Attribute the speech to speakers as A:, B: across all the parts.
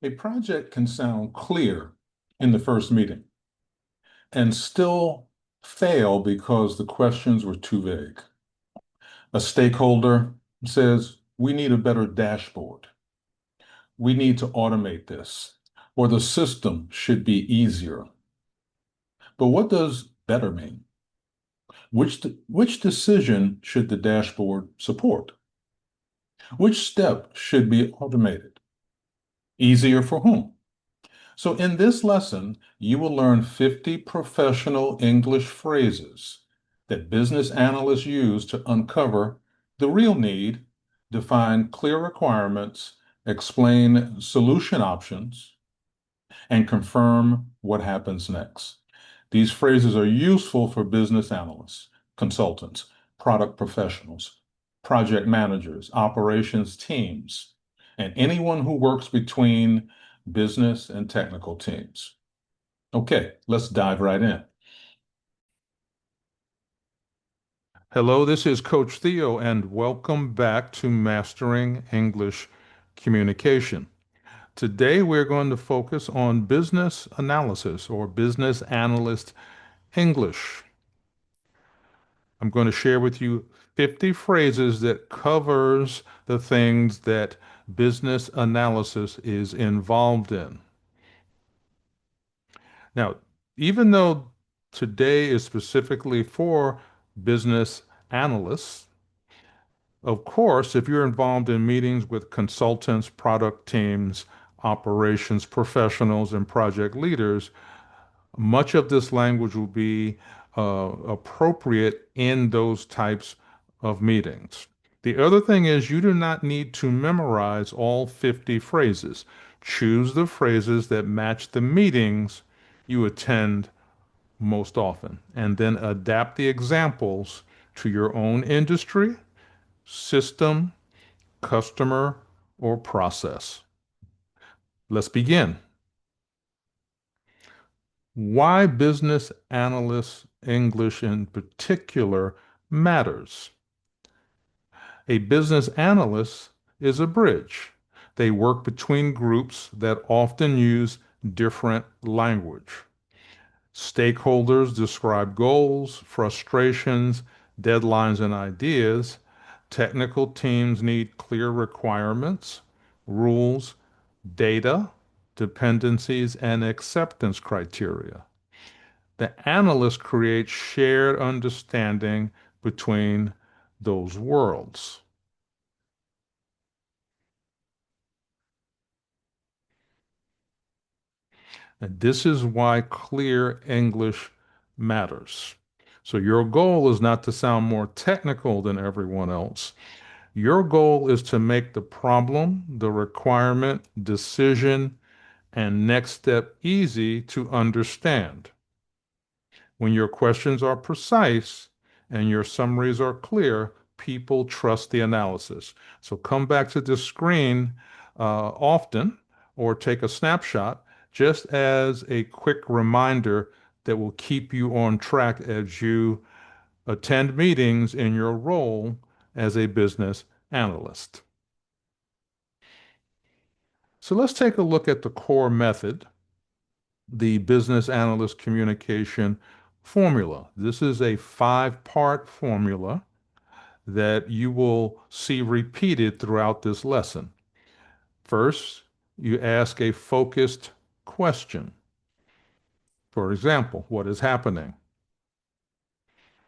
A: A project can sound clear in the first meeting and still fail because the questions were too vague. A stakeholder says, we need a better dashboard. We need to automate this, or the system should be easier. But what does better mean? Which decision should the dashboard support? Which step should be automated? Easier for whom? So in this lesson, you will learn 50 professional English phrases that business analysts use to uncover the real need, define clear requirements, explain solution options, and confirm what happens next. These phrases are useful for business analysts, consultants, product professionals, project managers, operations teams, and anyone who works between business and technical teams. Okay, let's dive right in. Hello, this is Coach Theo, and welcome back to Mastering English Communication. Today, we're going to focus on business analysis or business analyst English. I'm going to share with you 50 phrases that covers the things that business analysis is involved in. Now, even though today is specifically for business analysts, of course, if you're involved in meetings with consultants, product teams, operations professionals, and project leaders, much of this language will be appropriate in those types of meetings. The other thing is you do not need to memorize all 50 phrases. Choose the phrases that match the meetings you attend most often, and then adapt the examples to your own industry, system, customer, or process. Let's begin. Why business analyst English in particular matters. A business analyst is a bridge. They work between groups that often use different language. Stakeholders describe goals, frustrations, deadlines, and ideas. Technical teams need clear requirements, rules, data, dependencies, and acceptance criteria. The analyst creates shared understanding between those worlds. And this is why clear English matters. So your goal is not to sound more technical than everyone else. Your goal is to make the problem, the requirement, decision, and next step easy to understand. When your questions are precise and your summaries are clear, people trust the analysis. So come back to this screen often or take a snapshot just as a quick reminder that will keep you on track as you attend meetings in your role as a business analyst. So let's take a look at the core method, the business analyst communication formula. This is a 5-part formula that you will see repeated throughout this lesson. First, you ask a focused question. For example, what is happening?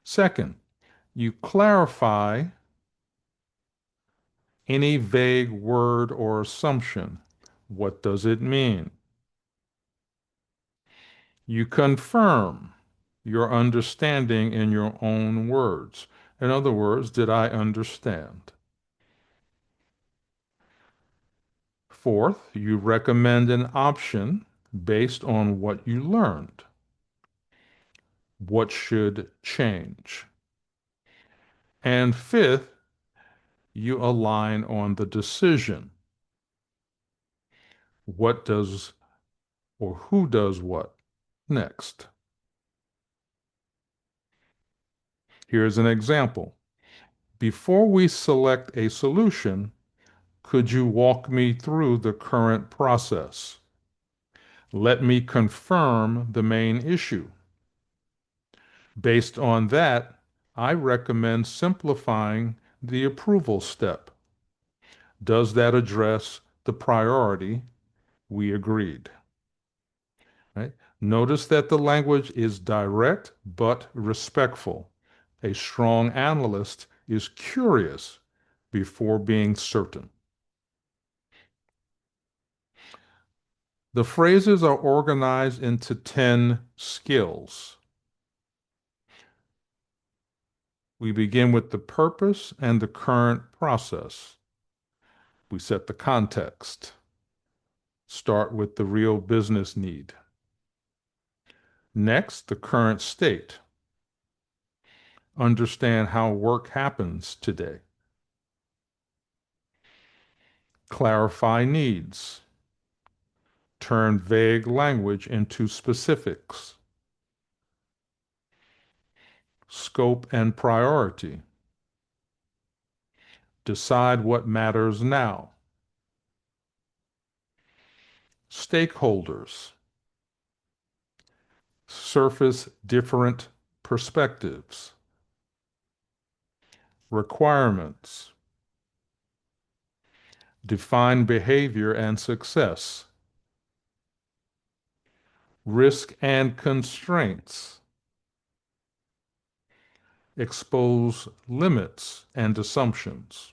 A: Second, you clarify any vague word or assumption. What does it mean? You confirm your understanding in your own words. In other words, did I understand? Fourth, you recommend an option based on what you learned. What should change? And fifth, you align on the decision. What does or who does what next? Here's an example. Before we select a solution, Could you walk me through the current process? Let me confirm the main issue. Based on that, I recommend simplifying the approval step. Does that address the priority we agreed? Right? Notice that the language is direct but respectful. A strong analyst is curious before being certain. The phrases are organized into 10 skills. We begin with the purpose and the current process. We set the context. Start with the real business need. Next, the current state. Understand how work happens today. Clarify needs. Turn vague language into specifics. Scope and priority. Decide what matters now. Stakeholders. Surface different perspectives. Requirements. Define behavior and success. Risk and constraints. Expose limits and assumptions.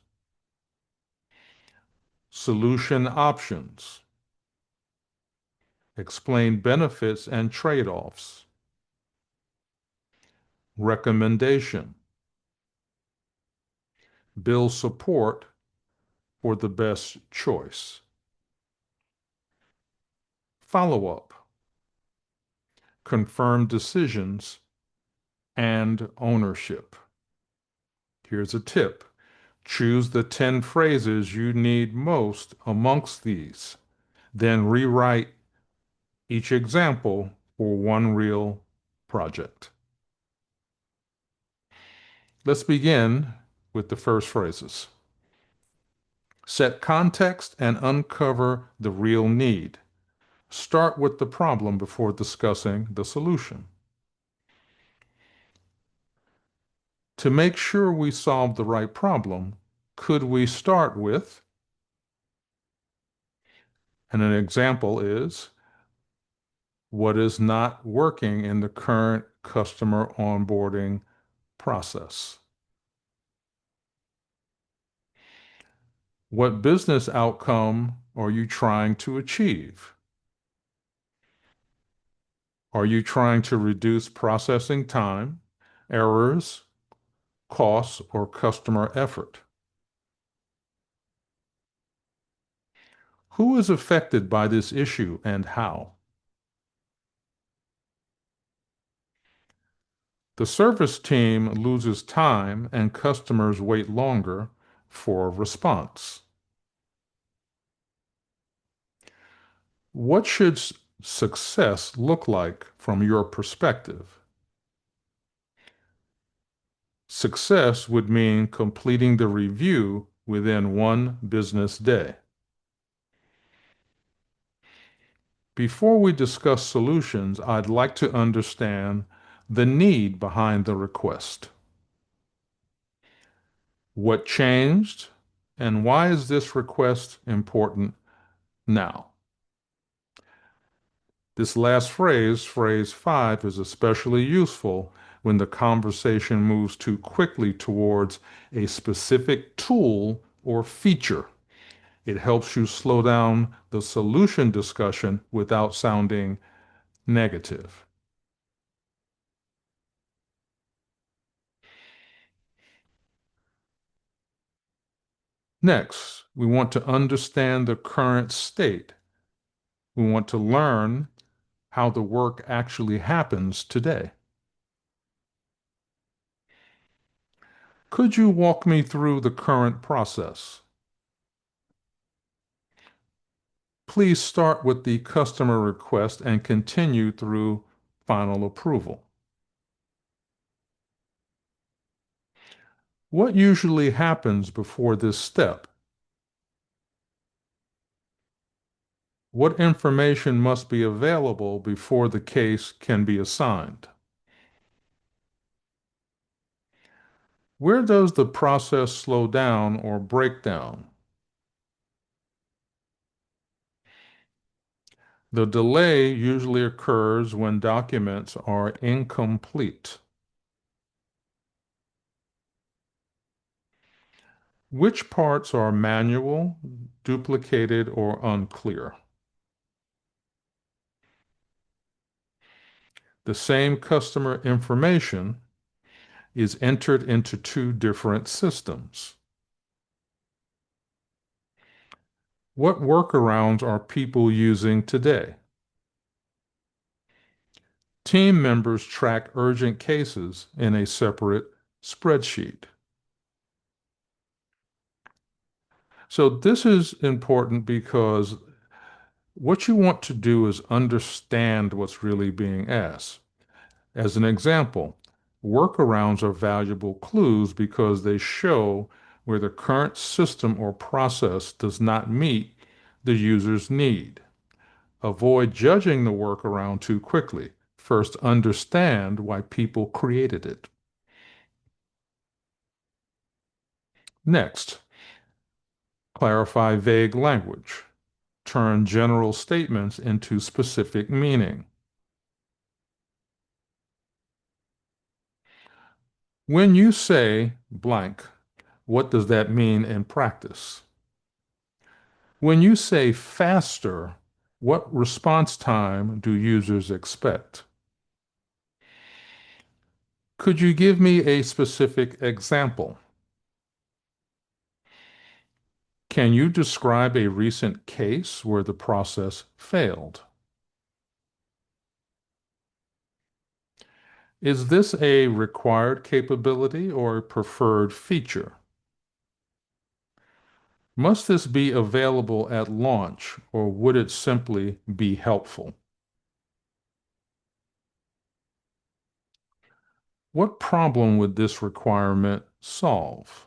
A: Solution options. Explain benefits and trade-offs. Recommendation. Build support for the best choice. Follow-up. Confirm decisions and ownership. Here's a tip. Choose the 10 phrases you need most amongst these. Then rewrite each example for one real project. Let's begin with the first phrases. Set context and uncover the real need. Start with the problem before discussing the solution. To make sure we solve the right problem, could we start with, and an example is, what is not working in the current customer onboarding process? What business outcome are you trying to achieve? Are you trying to reduce processing time, errors, costs, or customer effort? Who is affected by this issue and how? The service team loses time and customers wait longer for a response. What should success look like from your perspective? Success would mean completing the review within one business day. Before we discuss solutions, I'd like to understand the need behind the request. What changed, and why is this request important now? This last phrase, phrase 5, is especially useful when the conversation moves too quickly towards a specific tool or feature. It helps you slow down the solution discussion without sounding negative. Next, we want to understand the current state. We want to learn how the work actually happens today. Could you walk me through the current process? Please start with the customer request and continue through final approval. What usually happens before this step? What information must be available before the case can be assigned? Where does the process slow down or break down? The delay usually occurs when documents are incomplete. Which parts are manual, duplicated, or unclear? The same customer information is entered into two different systems. What workarounds are people using today? Team members track urgent cases in a separate spreadsheet. So this is important because what you want to do is understand what's really being asked. As an example, workarounds are valuable clues because they show where the current system or process does not meet the user's need. Avoid judging the workaround too quickly. First, understand why people created it. Next, clarify vague language. Turn general statements into specific meaning. When you say blank, what does that mean in practice? When you say faster, what response time do users expect? Could you give me a specific example? Can you describe a recent case where the process failed? Is this a required capability or a preferred feature? Must this be available at launch, or would it simply be helpful? What problem would this requirement solve?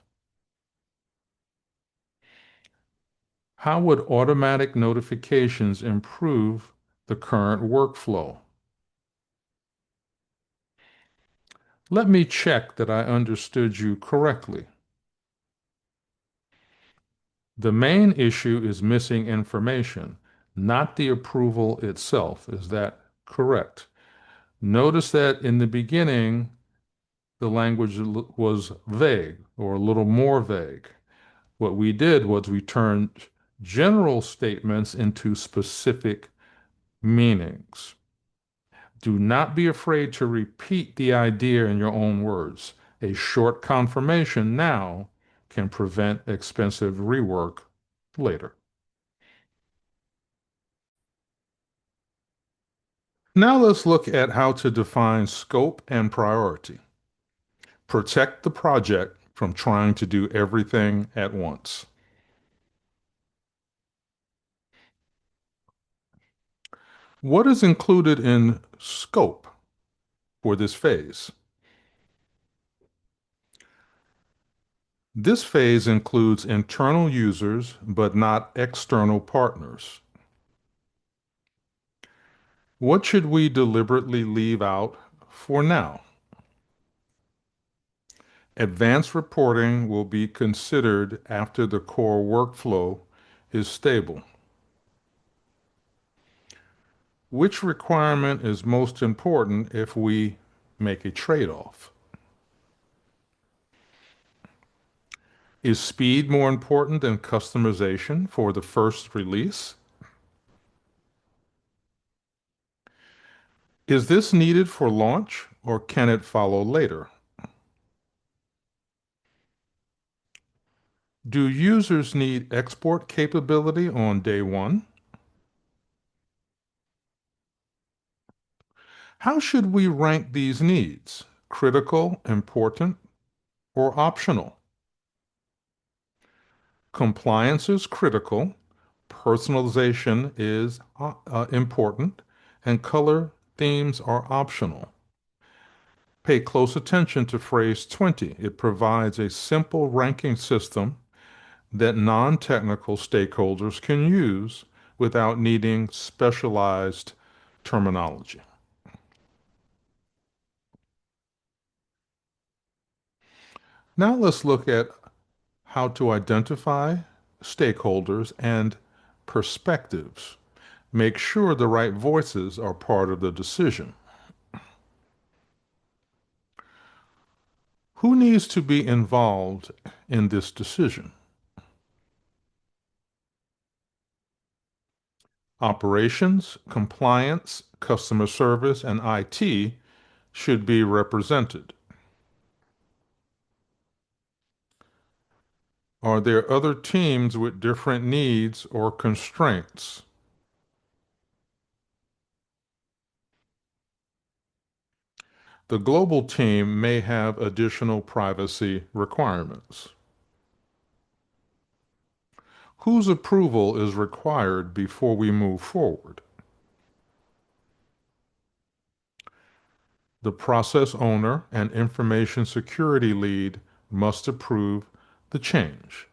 A: How would automatic notifications improve the current workflow? Let me check that I understood you correctly. The main issue is missing information, not the approval itself. Is that correct? Notice that in the beginning, the language was vague or a little more vague. What we did was we turned general statements into specific meanings. Do not be afraid to repeat the idea in your own words. A short confirmation now can prevent expensive rework later. Now let's look at how to define scope and priority. Protect the project from trying to do everything at once. What is included in scope for this phase? This phase includes internal users, but not external partners. What should we deliberately leave out for now? Advanced reporting will be considered after the core workflow is stable. Which requirement is most important if we make a trade-off? Is speed more important than customization for the first release? Is this needed for launch or can it follow later? Do users need export capability on day one? How should we rank these needs? Critical, important, or optional? Compliance is critical, personalization is important, and color themes are optional. Pay close attention to phrase 20. It provides a simple ranking system that non-technical stakeholders can use without needing specialized terminology. Now let's look at how to identify stakeholders and perspectives. Make sure the right voices are part of the decision. Who needs to be involved in this decision? Operations, compliance, customer service, and IT should be represented. Are there other teams with different needs or constraints? The global team may have additional privacy requirements. Whose approval is required before we move forward? The process owner and information security lead must approve the change.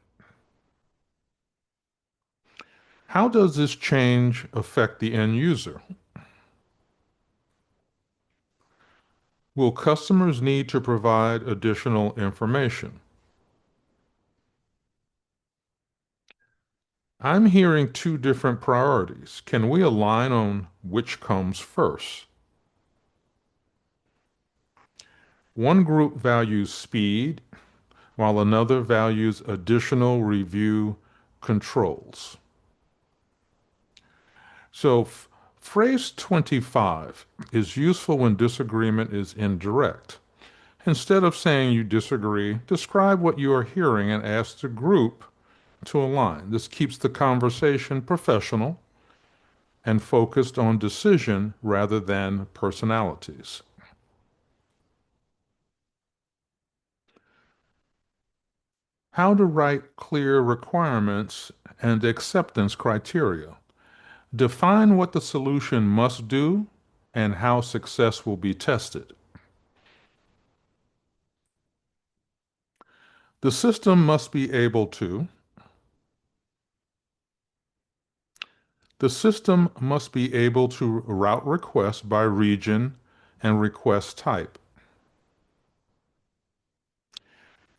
A: How does this change affect the end user? Will customers need to provide additional information? I'm hearing two different priorities. Can we align on which comes first? One group values speed, while another values additional review controls. So, phrase 25 is useful when disagreement is indirect. Instead of saying you disagree, describe what you are hearing and ask the group to align. This keeps the conversation professional and focused on decision rather than personalities. How to write clear requirements and acceptance criteria. Define what the solution must do and how success will be tested. The system must be able to. The system must be able to route requests by region and request type.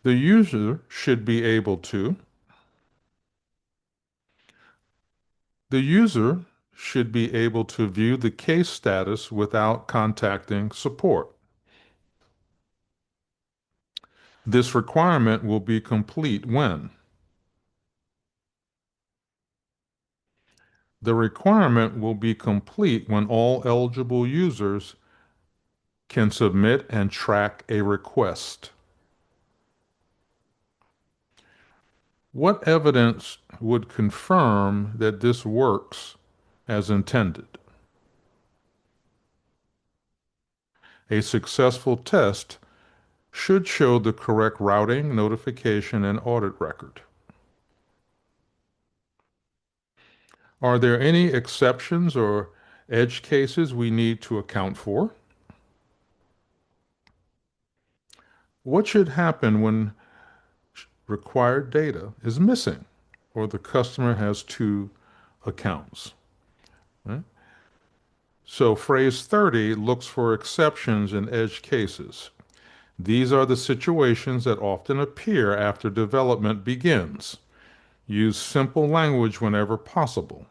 A: The user should be able to. The user should be able to view the case status without contacting support. This requirement will be complete when. The requirement will be complete when all eligible users can submit and track a request. What evidence would confirm that this works as intended? A successful test should show the correct routing, notification, and audit record. Are there any exceptions or edge cases we need to account for? What should happen when required data is missing or the customer has two accounts? Right? So phrase 30 looks for exceptions and edge cases. These are the situations that often appear after development begins. Use simple language whenever possible.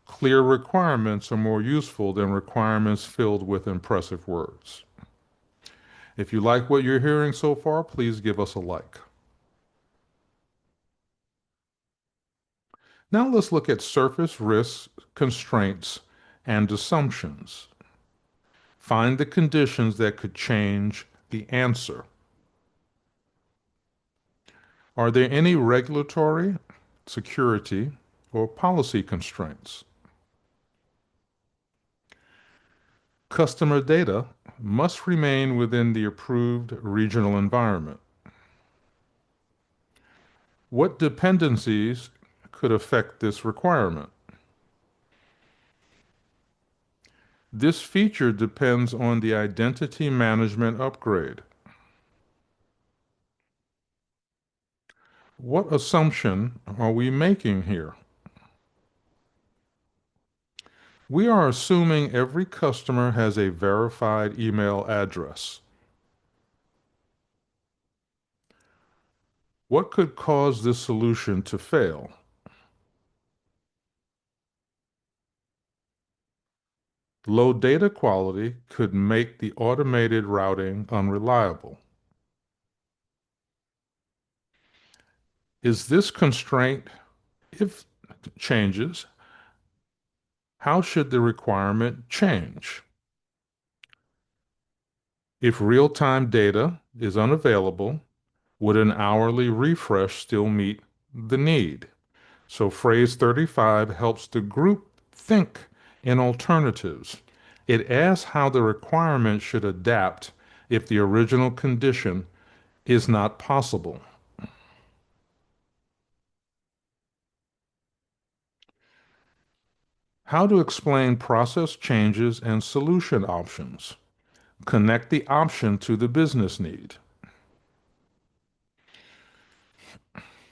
A: Clear requirements are more useful than requirements filled with impressive words. If you like what you're hearing so far, please give us a like. Now let's look at surface risks, constraints, and assumptions. Find the conditions that could change the answer. Are there any regulatory, security, or policy constraints? Customer data must remain within the approved regional environment. What dependencies could affect this requirement? This feature depends on the identity management upgrade. What assumption are we making here? We are assuming every customer has a verified email address. What could cause this solution to fail? Low data quality could make the automated routing unreliable. Is this constraint, if changes, how should the requirement change? If real-time data is unavailable, would an hourly refresh still meet the need? So phrase 35 helps the group think in alternatives. It asks how the requirement should adapt if the original condition is not possible. How to explain process changes and solution options. Connect the option to the business need.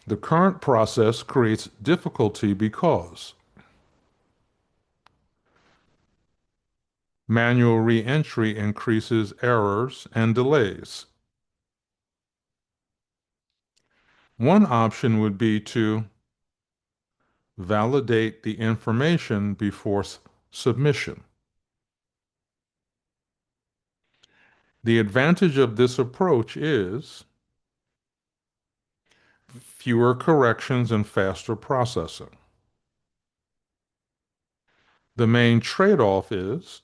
A: The current process creates difficulty because manual re-entry increases errors and delays. One option would be to validate the information before submission. The advantage of this approach is fewer corrections and faster processing. The main trade-off is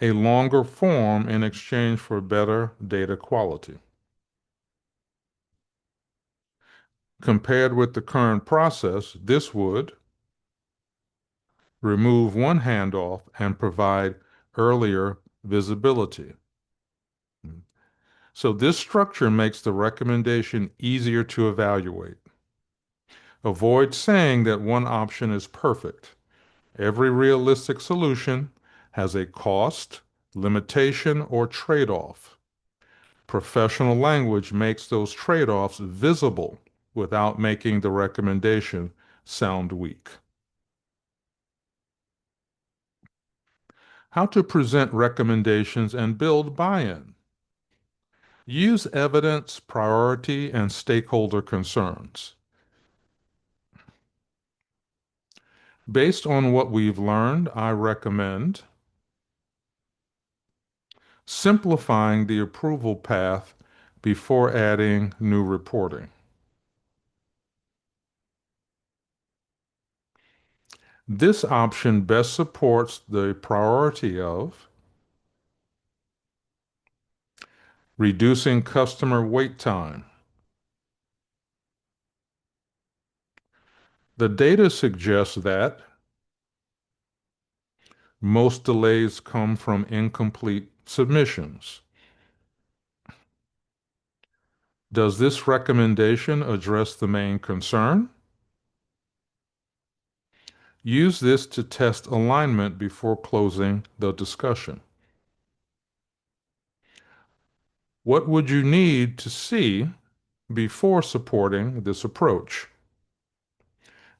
A: a longer form in exchange for better data quality. Compared with the current process, this would remove one handoff and provide earlier visibility. So this structure makes the recommendation easier to evaluate. Avoid saying that one option is perfect. Every realistic solution has a cost, limitation, or trade-off. Professional language makes those trade-offs visible without making the recommendation sound weak. How to present recommendations and build buy-in. Use evidence, priority, and stakeholder concerns. Based on what we've learned, I recommend simplifying the approval path before adding new reporting. This option best supports the priority of reducing customer wait time. The data suggests that most delays come from incomplete submissions. Does this recommendation address the main concern? Use this to test alignment before closing the discussion. What would you need to see before supporting this approach?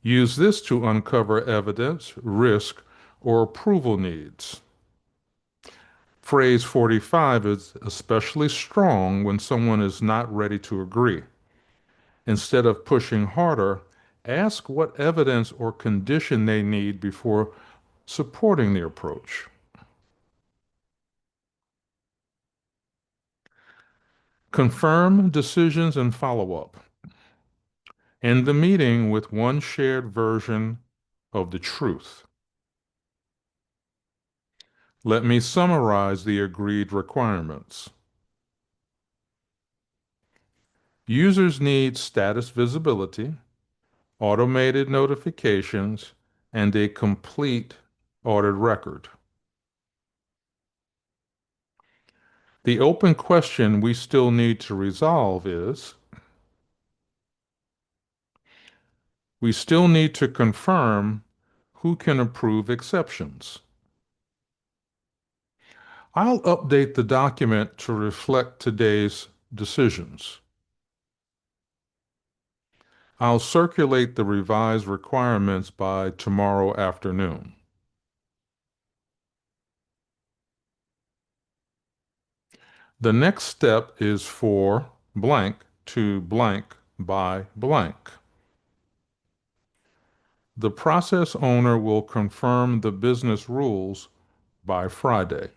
A: Use this to uncover evidence, risk, or approval needs. Phrase 45 is especially strong when someone is not ready to agree. Instead of pushing harder, ask what evidence or condition they need before supporting the approach. Confirm decisions and follow-up. End the meeting with one shared version of the truth. Let me summarize the agreed requirements. Users need status visibility, automated notifications, and a complete audit record. The open question we still need to resolve is, we still need to confirm who can approve exceptions. I'll update the document to reflect today's decisions. I'll circulate the revised requirements by tomorrow afternoon. The next step is for blank to blank by blank. The process owner will confirm the business rules by Friday.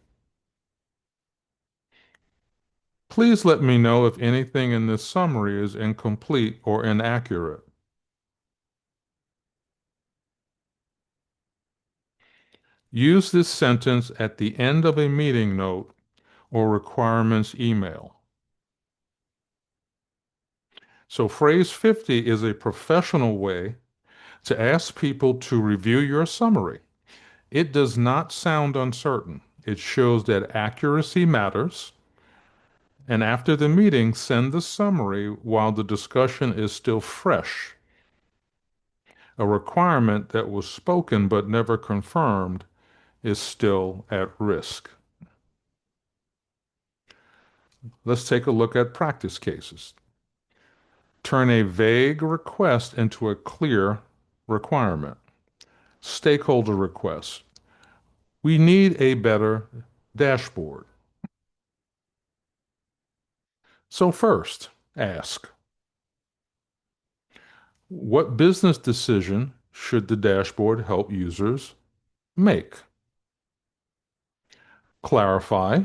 A: Please let me know if anything in this summary is incomplete or inaccurate. Use this sentence at the end of a meeting note or requirements email. So phrase 50 is a professional way to ask people to review your summary. It does not sound uncertain. It shows that accuracy matters. And after the meeting, send the summary while the discussion is still fresh. A requirement that was spoken but never confirmed is still at risk. Let's take a look at practice cases. Turn a vague request into a clear requirement. Stakeholder requests. We need a better dashboard. So first, ask, what business decision should the dashboard help users make? Clarify,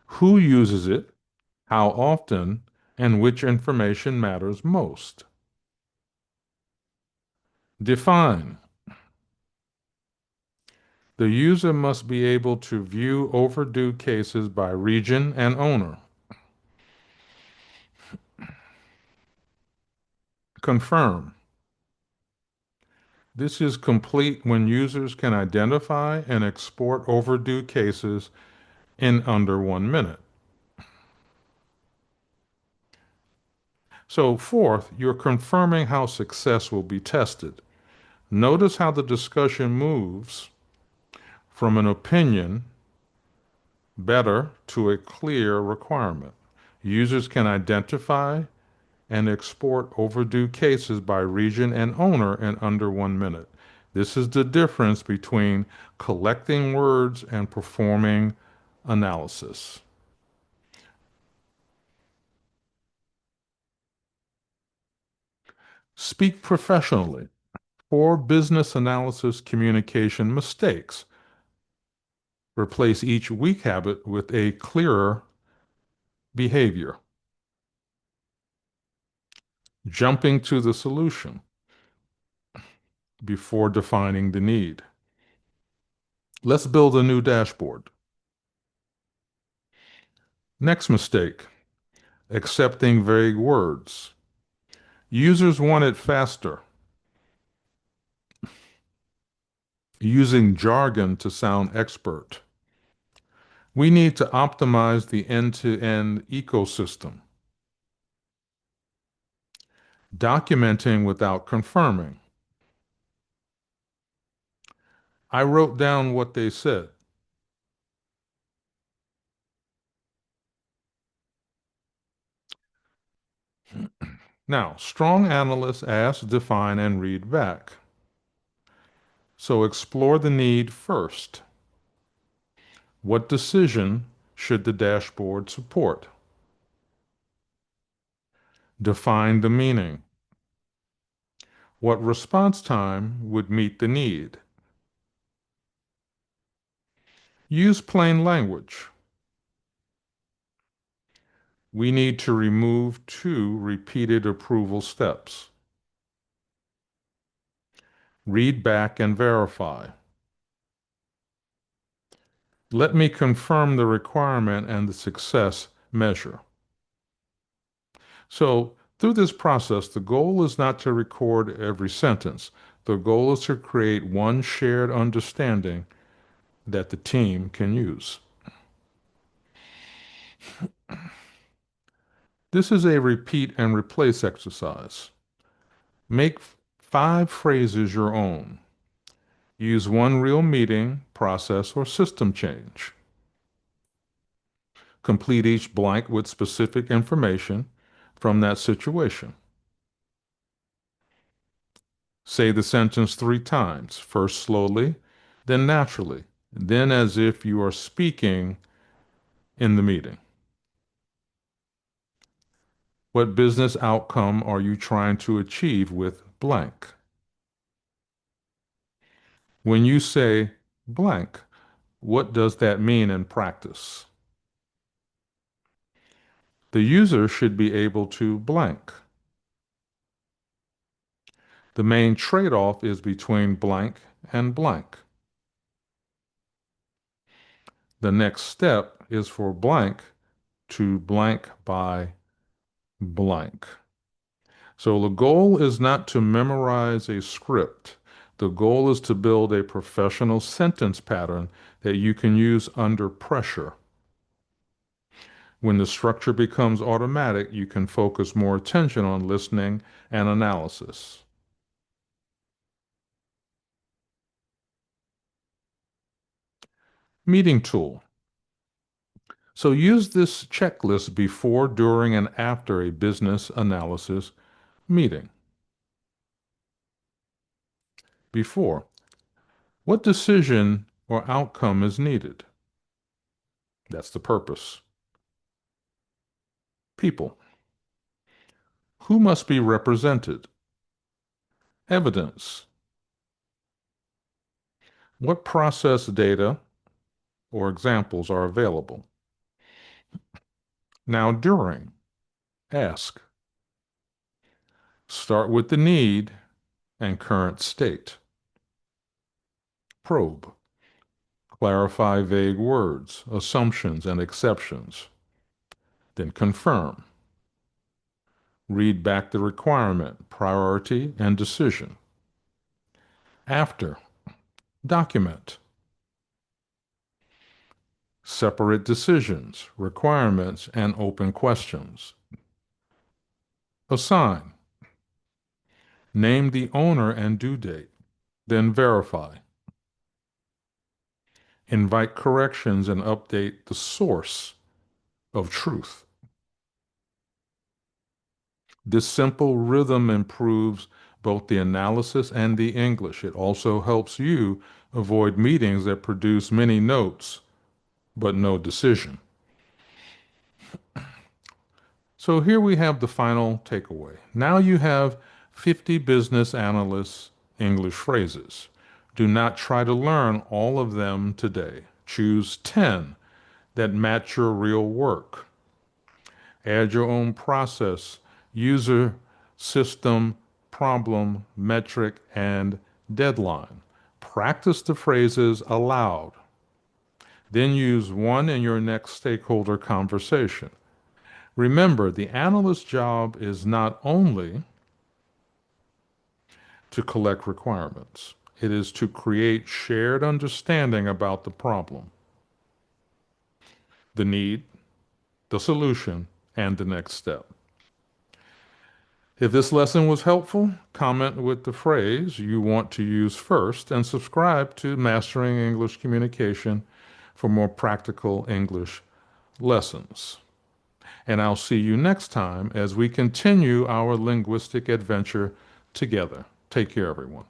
A: who uses it, how often, and which information matters most. Define, the user must be able to view overdue cases by region and owner. Confirm, this is complete when users can identify and export overdue cases in under 1 minute. So fourth, you're confirming how success will be tested. Notice how the discussion moves from an opinion, better, to a clear requirement. Users can identify and export overdue cases by region and owner in under 1 minute. This is the difference between collecting words and performing analysis. Speak professionally. For business analysis communication mistakes, replace each weak habit with a clearer behavior. Jumping to the solution before defining the need. Let's build a new dashboard. Next mistake, accepting vague words. Users want it faster. Using jargon to sound expert. We need to optimize the end-to-end ecosystem. Documenting without confirming. I wrote down what they said. Now, strong analysts ask, define, and read back. So explore the need first. What decision should the dashboard support? Define the meaning. What response time would meet the need? Use plain language. We need to remove 2 repeated approval steps. Read back and verify. Let me confirm the requirement and the success measure. So, through this process, the goal is not to record every sentence. The goal is to create one shared understanding that the team can use. This is a repeat and replace exercise. Make 5 phrases your own. Use one real meeting, process, or system change. Complete each blank with specific information from that situation. Say the sentence 3 times, first slowly, then naturally, then as if you are speaking in the meeting. What business outcome are you trying to achieve with blank? When you say blank, what does that mean in practice? The user should be able to blank. The main trade-off is between blank and blank. The next step is for blank to blank by blank. So the goal is not to memorize a script. The goal is to build a professional sentence pattern that you can use under pressure. When the structure becomes automatic, you can focus more attention on listening and analysis. Meeting tool. So use this checklist before, during, and after a business analysis meeting. Before, what decision or outcome is needed? That's the purpose. People. Who must be represented? Evidence. What process data or examples are available? Now, during, ask. Start with the need and current state. Probe. Clarify vague words, assumptions, and exceptions. Then confirm. Read back the requirement, priority, and decision. After, document. Separate decisions, requirements, and open questions. Assign. Name the owner and due date. Then verify. Invite corrections and update the source of truth. This simple rhythm improves both the analysis and the English. It also helps you avoid meetings that produce many notes but no decision. So here we have the final takeaway. Now you have 50 business analysts English phrases. Do not try to learn all of them today. Choose 10 that match your real work. Add your own process, user, system, problem, metric, and deadline. Practice the phrases aloud. Then use one in your next stakeholder conversation. Remember, the analyst's job is not only to collect requirements, it is to create shared understanding about the problem, the need, the solution, and the next step. If this lesson was helpful, comment with the phrase you want to use first and subscribe to Mastering English Communication for more practical English lessons. And I'll see you next time as we continue our linguistic adventure together. Take care, everyone.